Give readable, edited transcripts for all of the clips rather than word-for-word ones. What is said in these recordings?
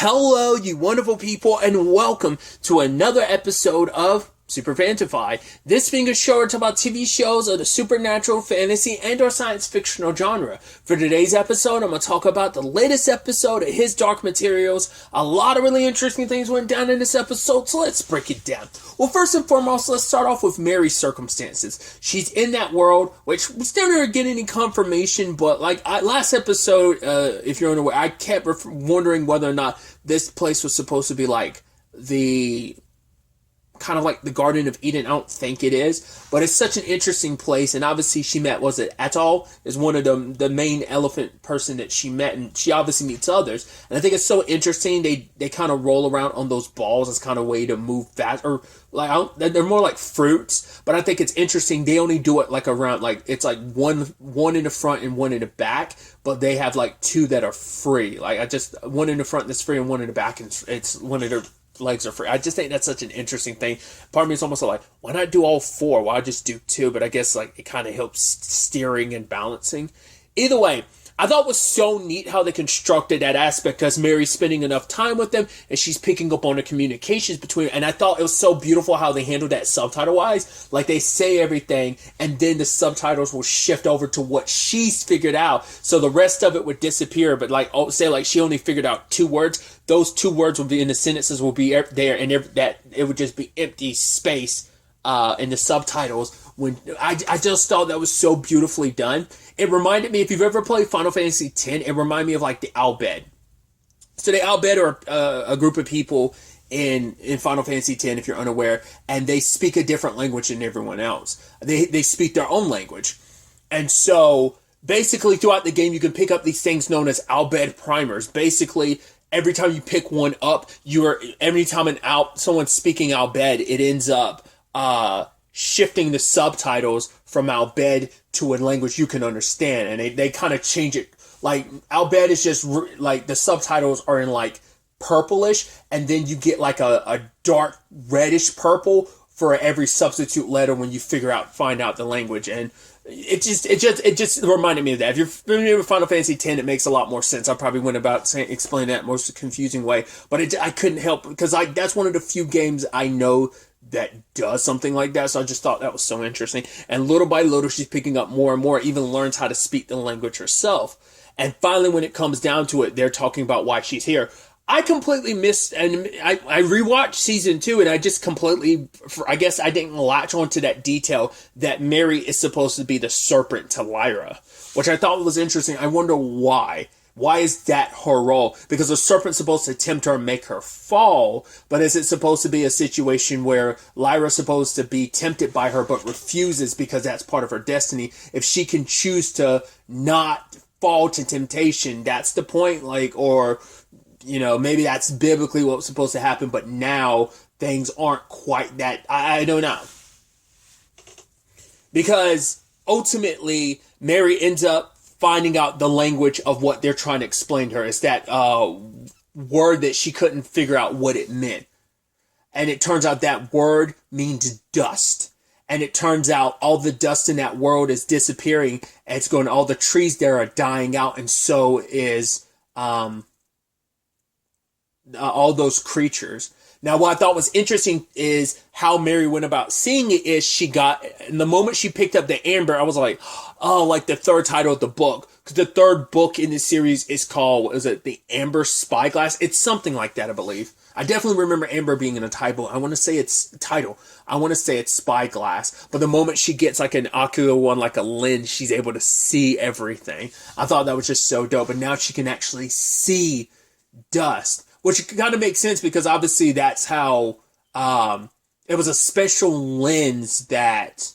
Hello, you wonderful people, and welcome to another episode of Super-Fanta-Fi. This being a show to talk about TV shows of the supernatural, fantasy, and or science fictional genre. For today's episode, I'm going to talk about the latest episode of His Dark Materials. A lot of really interesting things went down in this episode, so let's break it down. Well, first and foremost, let's start off with Mary's circumstances. She's in that world, which we still never get any confirmation, but last episode, if you're unaware, I kept wondering whether or not this place was supposed to be like the kind of like the Garden of Eden. I don't think it is, but it's such an interesting place. And obviously she met, was it Atoll, is one of the main elephant person that she met, and she obviously meets others. And I think it's so interesting. They kind of roll around on those balls as kind of a way to move fast, or like they're more like fruits. But I think it's interesting. They only do it like around, like it's like one in the front and one in the back, but they have like two that are free. Like one in the front that's free and one in the back, and it's one of their legs are free. I just think that's such an interesting thing. Part of me is almost like, why not do all four? Why just do two? But I guess like it kind of helps steering and balancing. Either way, I thought it was so neat how they constructed that aspect, because Mary's spending enough time with them and she's picking up on the communications between, and I thought it was so beautiful how they handled that subtitle wise. Like they say everything and then the subtitles will shift over to what she's figured out, so the rest of it would disappear. But like, say like she only figured out two words, those two words will be in the sentences, will be there, and that it would just be empty space in the subtitles. When I just thought that was so beautifully done. It reminded me, if you've ever played Final Fantasy X, it reminded me of like the Albed. So the Albed are a group of people in Final Fantasy X, if you're unaware, and they speak a different language than everyone else. They speak their own language. And so basically throughout the game, you can pick up these things known as Albed primers. Basically, every time you pick one up, every time someone's speaking Albed, it ends up shifting the subtitles from Albed to a language you can understand, and they kind of change it. Like Albed is just like the subtitles are in like purplish, and then you get like a dark reddish purple for every substitute letter when you find out the language. And it just reminded me of that. If you're familiar with Final Fantasy X, it makes a lot more sense. I probably went about explaining that most confusing way, but I couldn't help, because that's one of the few games I know that does something like that. So I just thought that was so interesting. And little by little, she's picking up more and more, even learns how to speak the language herself. And finally, when it comes down to it, they're talking about why she's here. I completely missed, and I rewatched season 2, and I just completely, I guess I didn't latch onto that detail that Mary is supposed to be the serpent to Lyra, which I thought was interesting. I wonder why. Why is that her role? Because the serpent's supposed to tempt her and make her fall, but is it supposed to be a situation where Lyra's supposed to be tempted by her but refuses because that's part of her destiny? If she can choose to not fall to temptation, that's the point, or maybe that's biblically what's supposed to happen, but now things aren't quite that. I don't know. Because ultimately, Mary ends up finding out the language of what they're trying to explain to her. It's that word that she couldn't figure out what it meant. And it turns out that word means dust. And it turns out all the dust in that world is disappearing, and all the trees there are dying out, and so is all those creatures. Now, what I thought was interesting is how Mary went about seeing it. Is the moment she picked up the amber, I was like, oh, like the third title of the book. Because the third book in the series is called, what is it, The Amber Spyglass? It's something like that, I believe. I definitely remember amber being in a title. I want to say it's Spyglass. But the moment she gets like an ocular one, like a lens, she's able to see everything. I thought that was just so dope. And now she can actually see dust. Which kind of makes sense, because obviously that's how it was a special lens that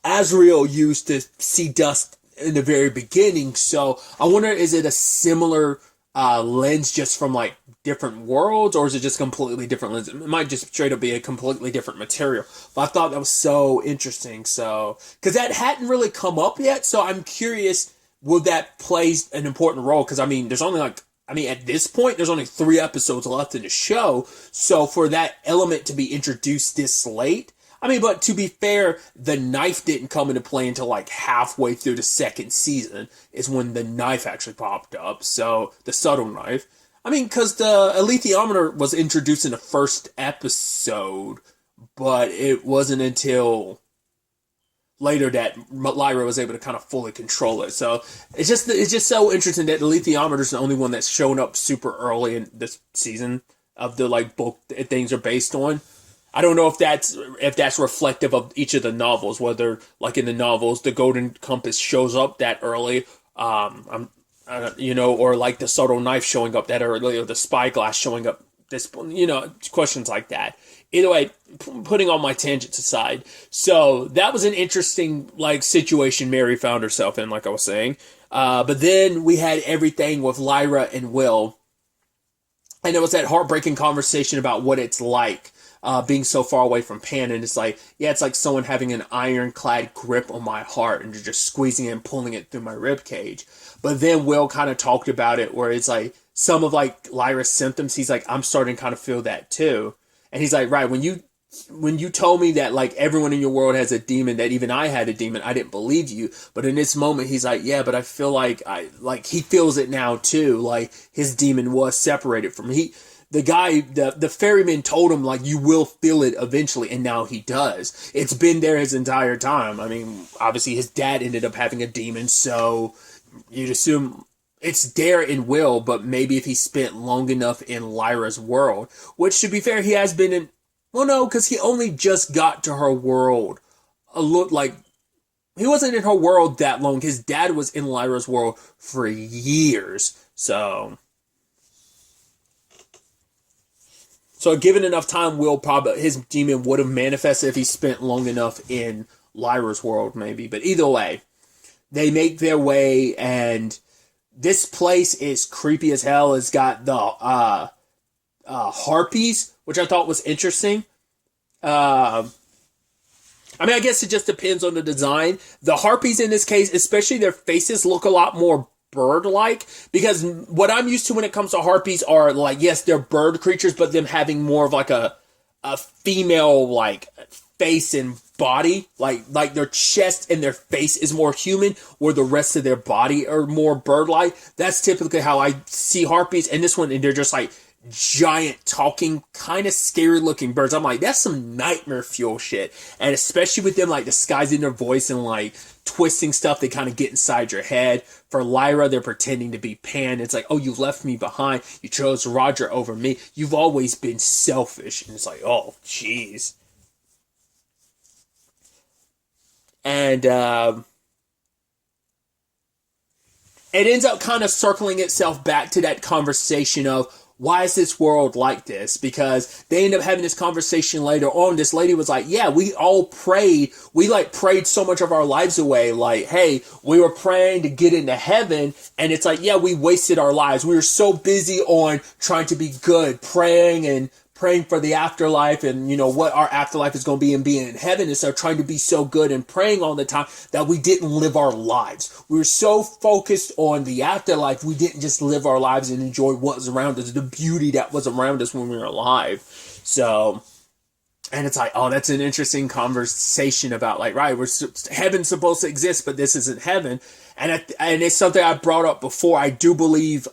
Azrael used to see dust in the very beginning. So I wonder, is it a similar lens just from like different worlds, or is it just completely different lens? It might just straight up be a completely different material. But I thought that was so interesting. So, because that hadn't really come up yet. So I'm curious, will that play an important role? Because, there's only at this point, there's only 3 episodes left in the show. So for that element to be introduced this late, I mean, but to be fair, the knife didn't come into play until like halfway through the second season is when the knife actually popped up. So the subtle knife. I mean, because the alethiometer was introduced in the first episode, but it wasn't until later that Lyra was able to kind of fully control it. So it's just so interesting that the alethiometer is the only one that's shown up super early in this season of the like book that things are based on. I don't know if that's reflective of each of the novels, whether like in the novels the golden compass shows up that early, or like the subtle knife showing up that early, or the spyglass showing up this, questions like that. Either way, putting all my tangents aside, so that was an interesting like situation Mary found herself in, like I was saying. But then we had everything with Lyra and Will, and it was that heartbreaking conversation about what it's like being so far away from Pan, and it's like, yeah, it's like someone having an ironclad grip on my heart and just squeezing it and pulling it through my rib cage. But then Will kind of talked about it where it's like some of like Lyra's symptoms, he's like, I'm starting to kind of feel that too. And he's like, right, when you told me that like everyone in your world has a demon, that even I had a demon, I didn't believe you. But in this moment, he's like, yeah, but I feel like he feels it now too. Like his demon was separated from me. The guy, the ferryman told him, like, you will feel it eventually, and now he does. It's been there his entire time. I mean, obviously his dad ended up having a demon, so you'd assume it's there in Will, but maybe if he spent long enough in Lyra's world, which, to be fair, he has been in, well, no, because he only just got to her world. He wasn't in her world that long. His dad was in Lyra's world for years, so given enough time, his demon would have manifested if he spent long enough in Lyra's world, maybe. But either way, they make their way, and this place is creepy as hell. It's got the harpies, which I thought was interesting. I mean, I guess it just depends on the design. The harpies in this case, especially their faces, look a lot more bird-like, because what I'm used to when it comes to harpies are like, yes, they're bird creatures, but them having more of like a female like face and body, like their chest and their face is more human, or the rest of their body are more bird-like. That's typically how I see harpies, and this one, and they're just like giant talking kind of scary looking birds. I'm like, that's some nightmare fuel shit. And especially with them like disguising their voice and like twisting stuff, they kind of get inside your head. For Lyra, they're pretending to be Pan. It's like, oh, you left me behind, you chose Roger over me, you've always been selfish. And it's like, oh jeez. And it ends up kind of circling itself back to that conversation of, why is this world like this? Because they end up having this conversation later on. This lady was like, yeah, we all prayed. We like prayed so much of our lives away. Like, hey, we were praying to get into heaven. And it's like, yeah, we wasted our lives. We were so busy on trying to be good, praying for the afterlife and, what our afterlife is going to be and being in heaven. And so trying to be so good and praying all the time that we didn't live our lives. We were so focused on the afterlife, we didn't just live our lives and enjoy what was around us, the beauty that was around us when we were alive. So, and it's like, oh, that's an interesting conversation about like, right, heaven's supposed to exist, but this isn't heaven. And it's something I brought up before. I do believe,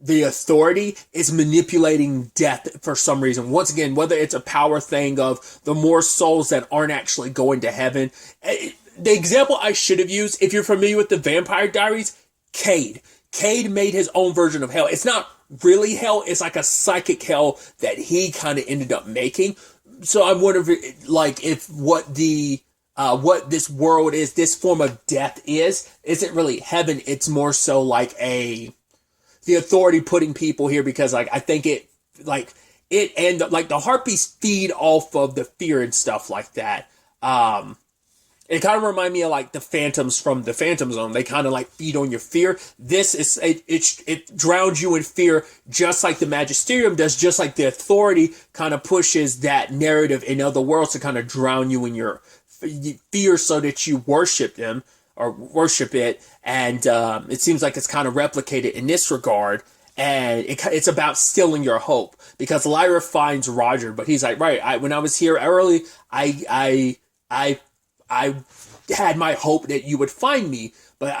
the authority is manipulating death for some reason. Once again, whether it's a power thing of the more souls that aren't actually going to heaven. The example I should have used, if you're familiar with the Vampire Diaries, Cade. Cade made his own version of hell. It's not really hell. It's like a psychic hell that he kind of ended up making. So I wonder if what this world is, this form of death isn't really heaven. It's more so like the authority putting people here, because like I think it and the harpies feed off of the fear and stuff like that. It kind of remind me of like the phantoms from the Phantom Zone. They kind of like feed on your fear. This is it drowns you in fear, just like the Magisterium does, just like the authority kind of pushes that narrative in other worlds to kind of drown you in your fear so that you worship them or worship it. And it seems like it's kind of replicated in this regard. And it's about stealing your hope, because Lyra finds Roger, but he's like, right, when I was here early, I had my hope that you would find me, but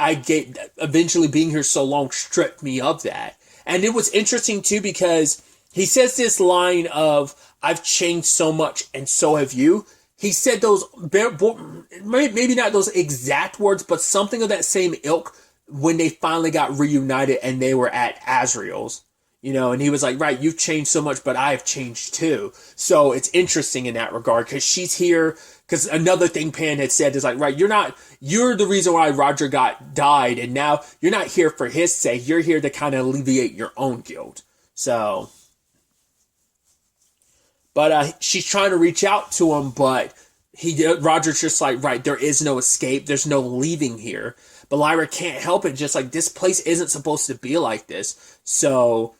eventually being here so long stripped me of that. And it was interesting too, because he says this line of, I've changed so much and so have you. He said those, maybe not those exact words, but something of that same ilk when they finally got reunited and they were at Azrael's, and he was like, right, you've changed so much, but I've changed too. So it's interesting in that regard, because she's here, because another thing Pan had said is like, right, you're the reason why Roger died, and now you're not here for his sake, you're here to kind of alleviate your own guilt. So, but she's trying to reach out to him, but Roger's just like, right, there is no escape, there's no leaving here. But Lyra can't help it, just like, this place isn't supposed to be like this. So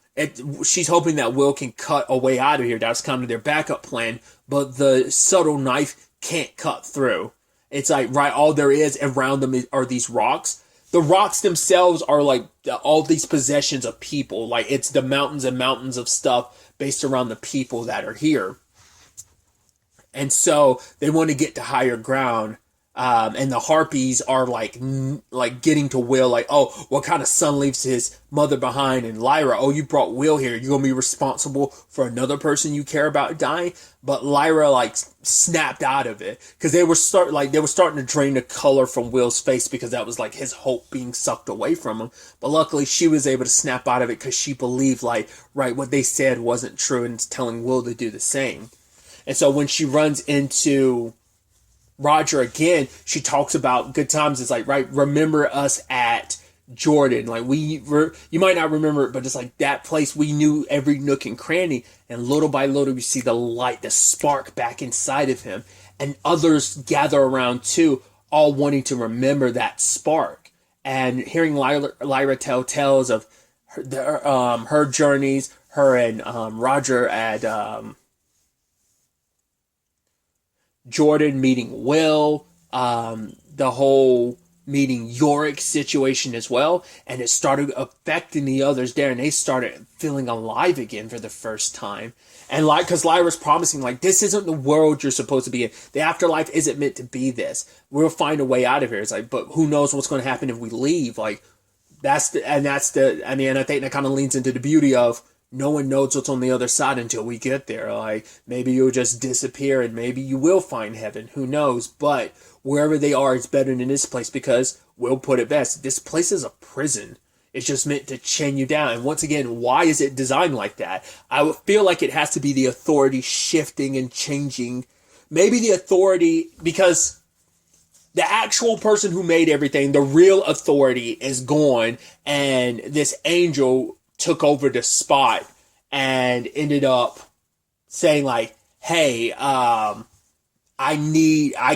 she's hoping that Will can cut a way out of here. That's kind of their backup plan. But the subtle knife can't cut through. It's like, right, all there is around them are these rocks. The rocks themselves are like all these possessions of people. Like, it's the mountains and mountains of stuff based around the people that are here. And so they want to get to higher ground. And the Harpies are like getting to Will, like, oh, what kind of son leaves his mother behind? And Lyra, oh, you brought Will here, you're gonna be responsible for another person you care about dying. But Lyra like snapped out of it, because they were starting to drain the color from Will's face, because that was like his hope being sucked away from him. But luckily she was able to snap out of it, because she believed, like, right, what they said wasn't true, and it's telling Will to do the same. And so when she runs into Roger again, she talks about good times. It's like, right, remember us at Jordan. Like, you might not remember it, but it's like that place, we knew every nook and cranny. And little by little, you see the light, the spark back inside of him. And others gather around too, all wanting to remember that spark. And hearing Lyra tell tales of her journeys, her and Roger at Jordan meeting Will, the whole meeting Yorick situation as well, and it started affecting the others there, and they started feeling alive again for the first time. And like, because Lyra's promising, like, this isn't the world you're supposed to be in. The afterlife isn't meant to be this. We'll find a way out of here. It's like, but who knows what's going to happen if we leave? Like, I think that kind of leans into the beauty of, no one knows what's on the other side until we get there. Like, maybe you'll just disappear and maybe you will find heaven. Who knows? But wherever they are, it's better than this place, because we'll put it best. This place is a prison. It's just meant to chain you down. And once again, why is it designed like that? I would feel like it has to be the authority shifting and changing. Maybe the authority, because the actual person who made everything, the real authority, is gone, and this angel took over the spot and ended up saying like, hey, I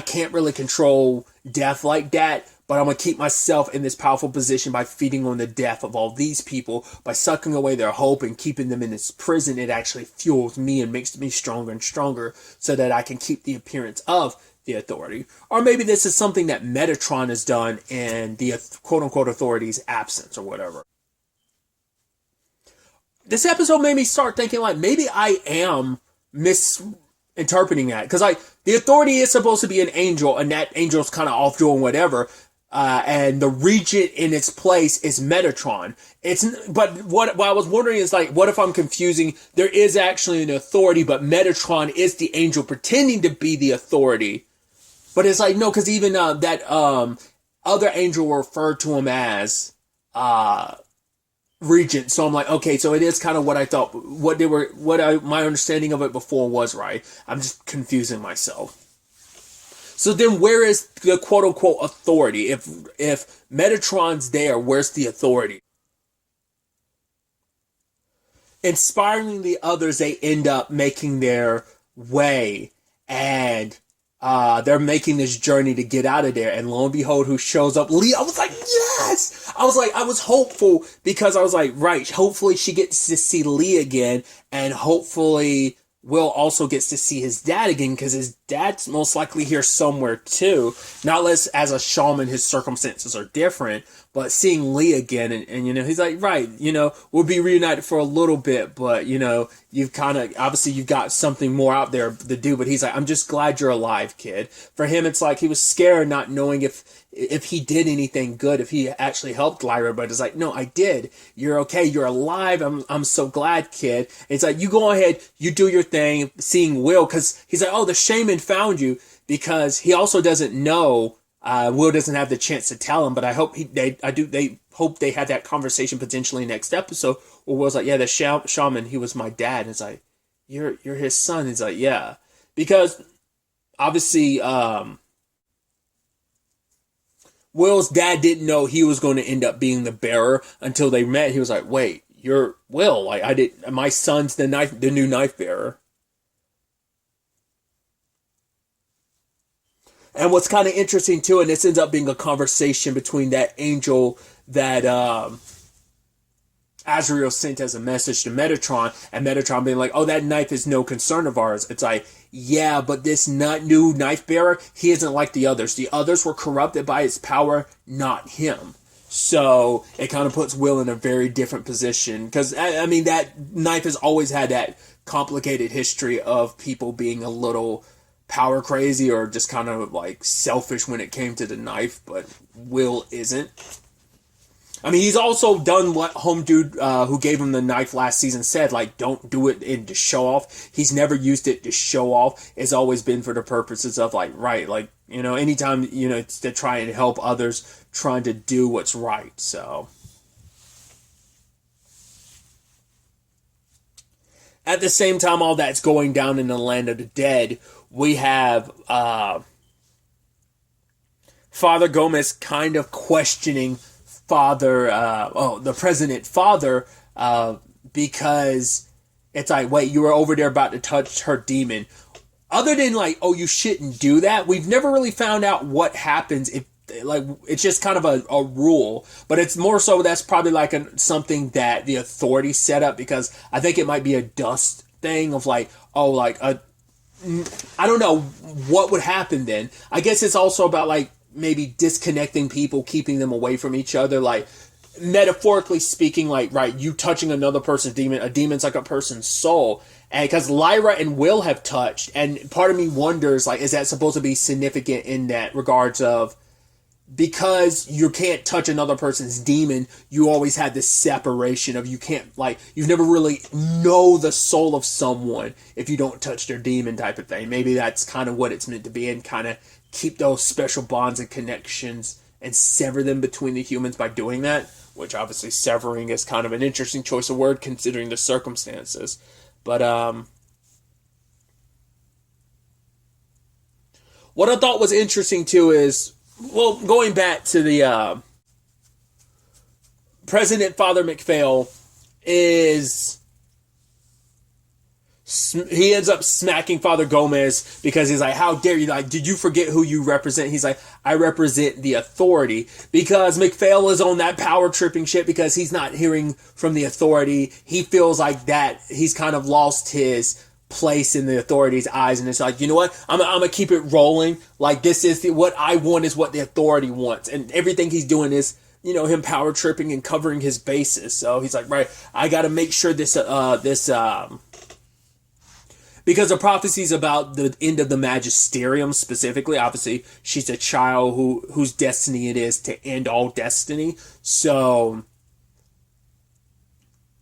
can't really control death like that, but I'm going to keep myself in this powerful position by feeding on the death of all these people, by sucking away their hope and keeping them in this prison. It actually fuels me and makes me stronger and stronger, so that I can keep the appearance of the authority. Or maybe this is something that Metatron has done in the quote-unquote authority's absence or whatever. This episode made me start thinking, like, maybe I am misinterpreting that. Because, like, the authority is supposed to be an angel, and that angel's kind of off doing whatever. And the regent in its place is Metatron. But what I was wondering is, like, what if I'm confusing? There is actually an authority, but Metatron is the angel pretending to be the authority. But it's like, no, because even that other angel referred to him as regent. So I'm like, okay, so it is kind of what I thought, my understanding of it before was right. I'm just confusing myself. So then where is the quote unquote authority? If Metatron's there, where's the authority? Inspiring the others, they end up making their way, and they're making this journey to get out of there, and lo and behold, who shows up? Lee. I was like, yes! I was hopeful, because I was like, right, hopefully she gets to see Lee again, and hopefully Will also gets to see his dad again, because his dad's most likely here somewhere too. Not less as a shaman, his circumstances are different, but seeing Lee again, and he's like, right, we'll be reunited for a little bit, but, you've kind of, obviously you've got something more out there to do, but he's like, I'm just glad you're alive, kid. For him, it's like he was scared not knowing if he did anything good, if he actually helped Lyra, but it's like, no, I did. You're okay. You're alive. I'm so glad, kid. And it's like, you go ahead, you do your thing, seeing Will, because he's like, oh, the shaman found you, because he also doesn't know, Will doesn't have the chance to tell him, but I hope they hope they had that conversation potentially next episode, where Will's like, yeah, the shaman, he was my dad. And it's like, you're his son. He's like, yeah, because obviously, Will's dad didn't know he was going to end up being the bearer until they met. He was like, wait, you're Will. Like, my son's the new knife bearer. And what's kind of interesting too, and this ends up being a conversation between that angel that Azrael sent as a message to Metatron, and Metatron being like, oh, that knife is no concern of ours. It's like, yeah, but this new knife bearer, he isn't like the others. The others were corrupted by its power, not him. So it kind of puts Will in a very different position, because I mean, that knife has always had that complicated history of people being a little power crazy or just kind of like selfish when it came to the knife, but Will isn't. I mean, he's also done what home dude who gave him the knife last season said, like, don't do it to show off. He's never used it to show off. It's always been for the purposes of, like, right, like, anytime, it's to try and help others trying to do what's right, so. At the same time, all that's going down in the land of the dead, we have Father Gomez kind of questioning the president father, because it's like, wait, you were over there about to touch her demon. Other than like, oh, you shouldn't do that, we've never really found out what happens if, like, it's just kind of a rule, but it's more so that's probably like something that the authorities set up, because I think it might be a dust thing of like, oh, like I don't know what would happen then. I guess it's also about like maybe disconnecting people, keeping them away from each other, like metaphorically speaking, like, right, you touching another person's demon, a demon's like a person's soul. And because Lyra and Will have touched, and part of me wonders, like, is that supposed to be significant in that regards of, because you can't touch another person's demon, you always had this separation of, you can't, like, you've never really know the soul of someone if you don't touch their demon type of thing. Maybe that's kind of what it's meant to be, and kind of keep those special bonds and connections and sever them between the humans by doing that, which obviously severing is kind of an interesting choice of word considering the circumstances. But what I thought was interesting too is, well, going back to the President Father McPhail is, he ends up smacking Father Gomez because he's like, how dare you, like, did you forget who you represent? He's like, I represent the authority, because McPhail is on that power tripping shit because he's not hearing from the authority. He feels like that he's kind of lost his place in the authority's eyes, and it's like, you know what, I'm gonna keep it rolling, like, this is what I want is what the authority wants, and everything he's doing is, him power tripping and covering his bases. So he's like, right, I gotta make sure this because the prophecies about the end of the Magisterium specifically, obviously she's a child whose destiny it is to end all destiny, so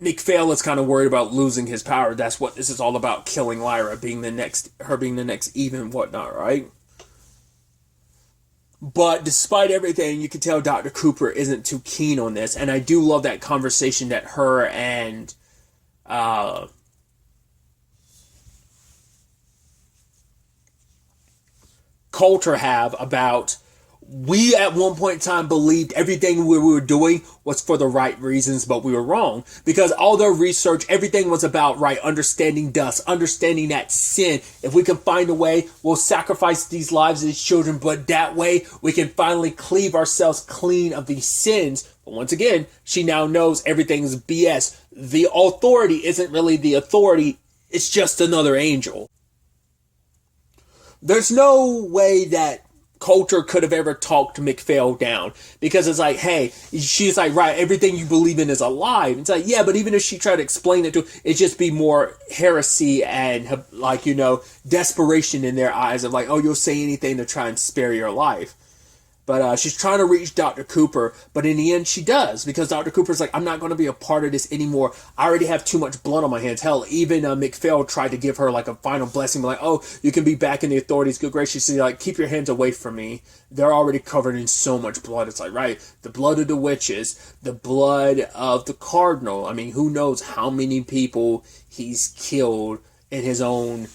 McPhail is kind of worried about losing his power. That's what this is all about, killing Lyra, being the next Eve and whatnot, right? But despite everything, you can tell Dr. Cooper isn't too keen on this, and I do love that conversation that her and Coulter have about, we at one point in time believed everything we were doing was for the right reasons, but we were wrong. Because all their research, everything was about, right, understanding dust, understanding that sin. If we can find a way, we'll sacrifice these lives of these children, but that way we can finally cleave ourselves clean of these sins. But once again, she now knows everything's BS. The authority isn't really the authority, it's just another angel. there's no way that Coulter could have ever talked McPhail down, because it's like, hey, she's like, right, everything you believe in is a lie. It's like, yeah, but even if she tried to explain it to him, it'd just be more heresy and, like, desperation in their eyes of like, oh, you'll say anything to try and spare your life. But she's trying to reach Dr. Cooper, but in the end she does, because Dr. Cooper's like, I'm not going to be a part of this anymore. I already have too much blood on my hands. Hell, even McPhail tried to give her like a final blessing, like, oh, you can be back in the authorities. Good graciously, like, keep your hands away from me. They're already covered in so much blood. It's like, right, the blood of the witches, the blood of the cardinal. I mean, who knows how many people he's killed in his own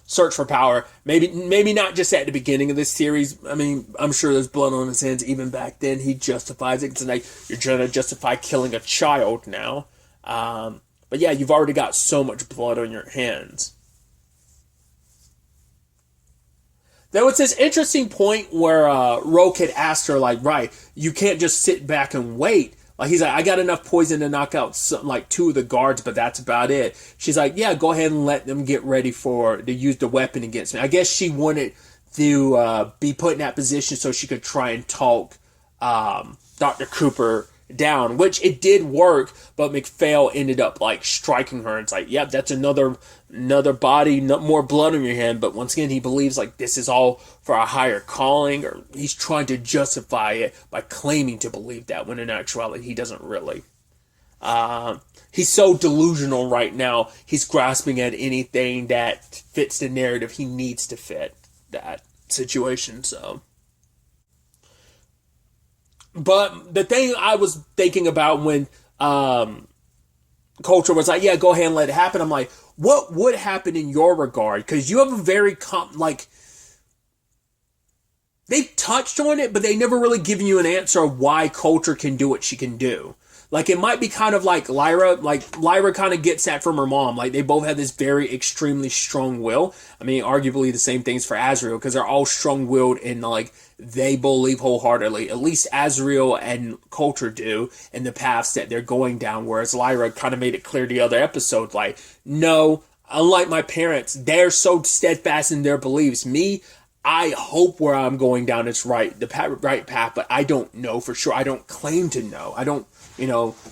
search for power. Maybe not just at the beginning of this series. I mean, I'm sure there's blood on his hands even back then. He justifies it. It's like, you're trying to justify killing a child now. But yeah, you've already got so much blood on your hands. There was this interesting point where Roke had asked her, like, right, you can't just sit back and wait. Like, he's like, I got enough poison to knock out like 2 of the guards, but that's about it. She's like, yeah, go ahead and let them get ready to use the weapon against me. I guess she wanted to be put in that position so she could try and talk Dr. Cooper down, which it did work, but McPhail ended up like striking her. It's like, yep, that's another body, more blood on your hand. But once again, he believes like this is all for a higher calling, or he's trying to justify it by claiming to believe that, when in actuality he doesn't really. He's so delusional right now, he's grasping at anything that fits the narrative he needs to fit that situation. So, but the thing I was thinking about when Coulter was like, yeah, go ahead and let it happen, I'm like, what would happen in your regard? Because you have a very they've touched on it, but they never really given you an answer of why Coulter can do what she can do. Like, it might be kind of like Lyra. Like, Lyra kind of gets that from her mom. Like, they both have this very extremely strong will. I mean, arguably the same things for Azrael, because they're all strong-willed and, like, they believe wholeheartedly, at least Azrael and Coulter do, in the paths that they're going down, whereas Lyra kind of made it clear the other episode, like, no, unlike my parents, they're so steadfast in their beliefs. Me, I hope where I'm going down is right path, but I don't know for sure. I don't claim to know. I don't,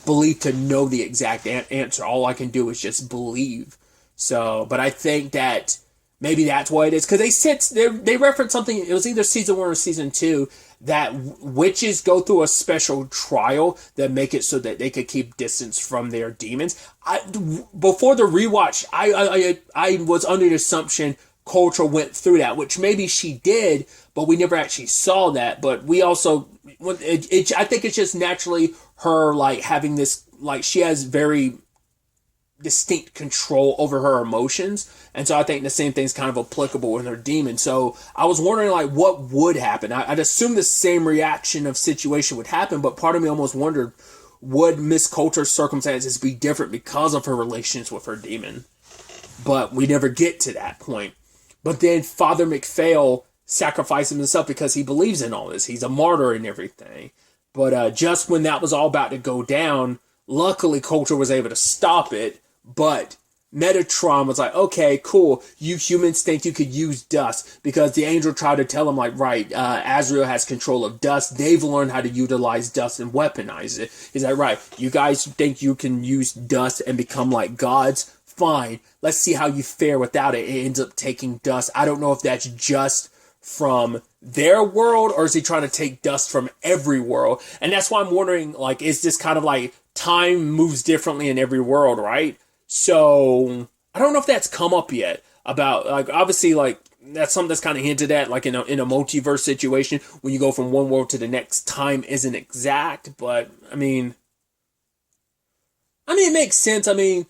believe to know the exact answer. All I can do is just believe. So, but I think that maybe that's what it is. Because they referenced something, it was either season 1 or season 2, that witches go through a special trial that make it so that they could keep distance from their demons. Before the rewatch, I was under the assumption Coulter went through that, which maybe she did, but we never actually saw that. But we also, I think it's just naturally her, like, having this, like, she has very distinct control over her emotions, and so I think the same thing's kind of applicable with her demon. So I was wondering, like, what would happen? I'd assume the same reaction of situation would happen, but part of me almost wondered, would Miss Coulter's circumstances be different because of her relations with her demon? But we never get to that point. But then Father McPhail sacrificed himself because he believes in all this. He's a martyr and everything. But just when that was all about to go down, luckily Coulter was able to stop it. But Metatron was like, okay, cool. You humans think you could use dust, because the angel tried to tell him, like, right, Azrael has control of dust. They've learned how to utilize dust and weaponize it. He's like, right, you guys think you can use dust and become like gods? Fine. Let's see how you fare without it. It ends up taking dust. I don't know if that's just from their world, or is he trying to take dust from every world? And that's why I'm wondering, like, is this kind of like time moves differently in every world, right? So I don't know if that's come up yet about, like, obviously, like, that's something that's kind of hinted at, like in a multiverse situation, when you go from one world to the next, time isn't exact, but I mean, it makes sense. I mean,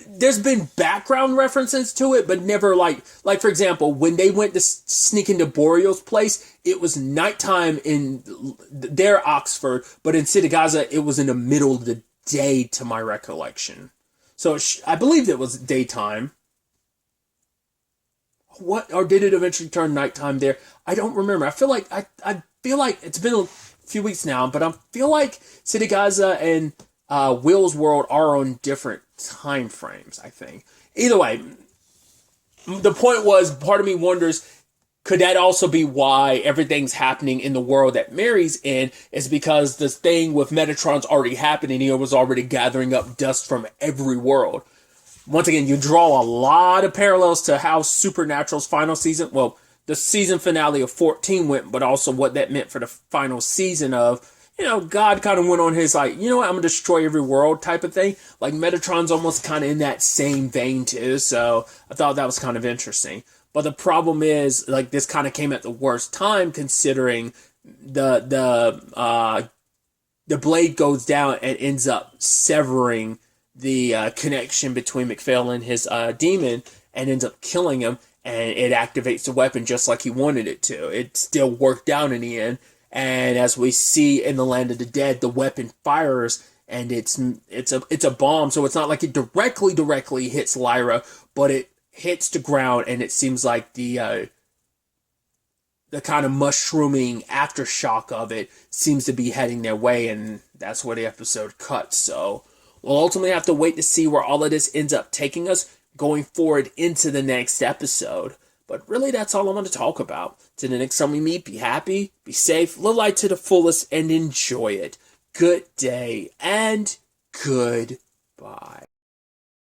there's been background references to it, but never like for example, when they went to sneak into Boreal's place, it was nighttime in their Oxford, but in City Gaza, it was in the middle of the day, to my recollection. So I believe it was daytime. What, or did it eventually turn nighttime there? I don't remember. I feel like it's been a few weeks now, but I feel like City Gaza and Will's world are on different time frames, I think. Either way, the point was, part of me wonders, could that also be why everything's happening in the world that Mary's in is because this thing with Metatron's already happening here was already gathering up dust from every world. Once again, you draw a lot of parallels to how Supernatural's final season, well, the season finale of 14 went, but also what that meant for the final season of, God kind of went on his, like, you know what, I'm going to destroy every world type of thing. Like, Metatron's almost kind of in that same vein, too, so I thought that was kind of interesting. But the problem is, like, this kind of came at the worst time, considering the blade goes down and ends up severing the connection between McPhail and his demon, and ends up killing him, and it activates the weapon just like he wanted it to. It still worked out in the end, and as we see in the Land of the Dead, the weapon fires, and it's a bomb, so it's not like it directly hits Lyra, but it hits the ground, and it seems like the kind of mushrooming aftershock of it seems to be heading their way, and that's where the episode cuts. So we'll ultimately have to wait to see where all of this ends up taking us going forward into the next episode. But really, that's all I want to talk about. Till the next time we meet, be happy, be safe, live life to the fullest, and enjoy it. Good day, and good